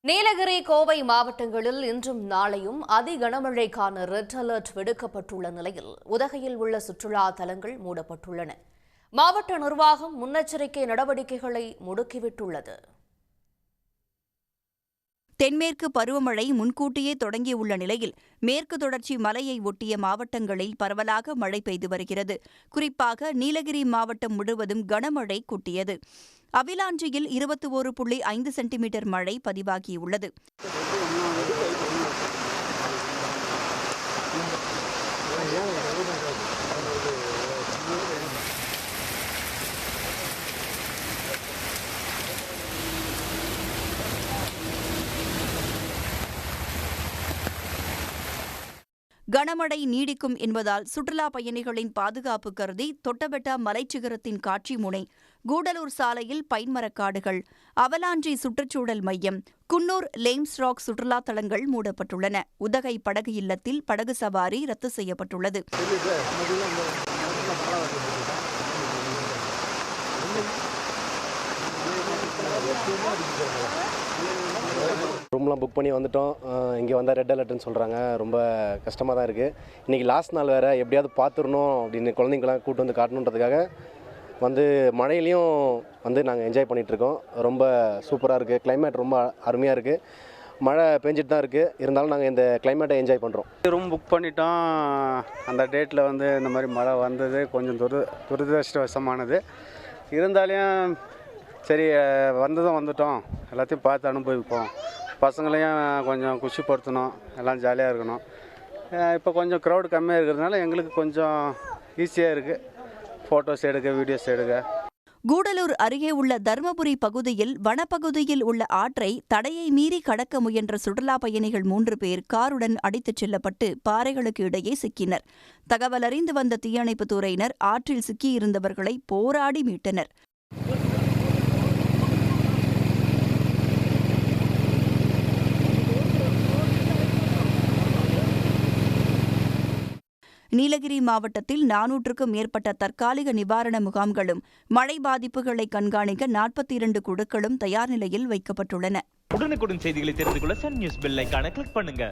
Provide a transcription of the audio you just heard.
நீலகிரி கோவை மாவட்டங்களில் இன்றும் நாளையும் அதி கனமழைக்கான ரெட் அலர்ட் விடுக்கப்பட்டுள்ள நிலையில் உதகையில் உள்ள சுற்றுலா தலங்கள் மூடப்பட்டுள்ளன. மாவட்ட நிர்வாகம் முன்னெச்சரிக்கை நடவடிக்கைகளை முடுக்கிவிட்டுள்ளது. தென்மேற்கு பருவமழை முன்கூட்டியே தொடங்கியுள்ள நிலையில் மேற்கு தொடர்ச்சி மலையை ஒட்டிய மாவட்டங்களில் பரவலாக மழை பெய்து வருகிறது. குறிப்பாக நீலகிரி மாவட்டம் முழுவதும் கனமழை கொட்டியது. அவிலாஞ்சியில் 21.5 சென்டிமீட்டர் மழை பதிவாகியுள்ளது. கனமழை நீடிக்கும் என்பதால் சுற்றுலா பயணிகளின் பாதுகாப்பு கருதி தொட்டபெட்டா மலைச்சிகரத்தின் காட்சி முனை, கூடலூர் சாலையில் பைன்மரக்காடுகள், அவலாஞ்சி சுற்றுச்சூழல் மையம், குன்னூர் லேம்ஸ் ராக் சுற்றுலா தலங்கள் மூடப்பட்டுள்ளன. உதகை படகு இல்லத்தில் படகு சவாரி ரத்து செய்யப்பட்டுள்ளது. ரூம்லாம் புக் பண்ணி வந்துட்டோம். இங்கே வந்தால் ரெட் அலர்ட்னு சொல்கிறாங்க. ரொம்ப கஷ்டமாக தான் இருக்குது. இன்றைக்கி லாஸ்ட் நாள் வேறு, எப்படியாவது பார்த்துடணும் அப்படின்னு குழந்தைங்களாம் கூப்பிட்டு வந்து காட்டணுன்றதுக்காக வந்து மழையிலையும் வந்து நாங்கள் என்ஜாய் பண்ணிகிட்ருக்கோம். ரொம்ப சூப்பராக இருக்குது. கிளைமேட் ரொம்ப அருமையாக இருக்குது. மழை பெஞ்சிட்டு தான் இருக்குது. இருந்தாலும் நாங்கள் இந்த கிளைமேட்டை என்ஜாய் பண்ணுறோம். ரூம் புக் பண்ணிட்டோம். அந்த டேட்டில் வந்து இந்த மாதிரி மழை வந்தது கொஞ்சம் துரதிருஷ்டவசமானது. இருந்தாலும் சரி, வந்துட்டோம், எல்லாத்தையும் பார்த்து அனுபவிப்போம். பசங்களையும் கொஞ்சம் குஷிப்படுத்தணும், எல்லாம் ஜாலியாக இருக்கணும். இப்போ கொஞ்சம் க்ரௌடு கம்மியாக இருக்கிறதுனால எங்களுக்கு கொஞ்சம் ஈஸியாக இருக்குது ஃபோட்டோஸ் எடுக்க, வீடியோஸ் எடுக்க. கூடலூர் அருகே உள்ள தர்மபுரி பகுதியில் வனப்பகுதியில் உள்ள ஆற்றை தடையை மீறி கடக்க முயன்ற சுற்றுலா பயணிகள் 3 பேர் காருடன் அடித்துச் செல்லப்பட்டு பாறைகளுக்கு இடையே சிக்கினர். தகவல் அறிந்து வந்த தீயணைப்புத் துறையினர் ஆற்றில் சிக்கியிருந்தவர்களை போராடி மீட்டனர். நீலகிரி மாவட்டத்தில் 400க்கும் மேற்பட்ட தற்காலிக நிவாரண முகாம்களும் மழை பாதிப்புகளை கண்காணிக்க 42 குழுக்களும் தயார் நிலையில் வைக்கப்பட்டுள்ளன. உடனுக்குடன் செய்திகளை தெரிந்து கொள்ள சன் நியூஸ் பெல் ஐகானை கிளிக் பண்ணுங்க.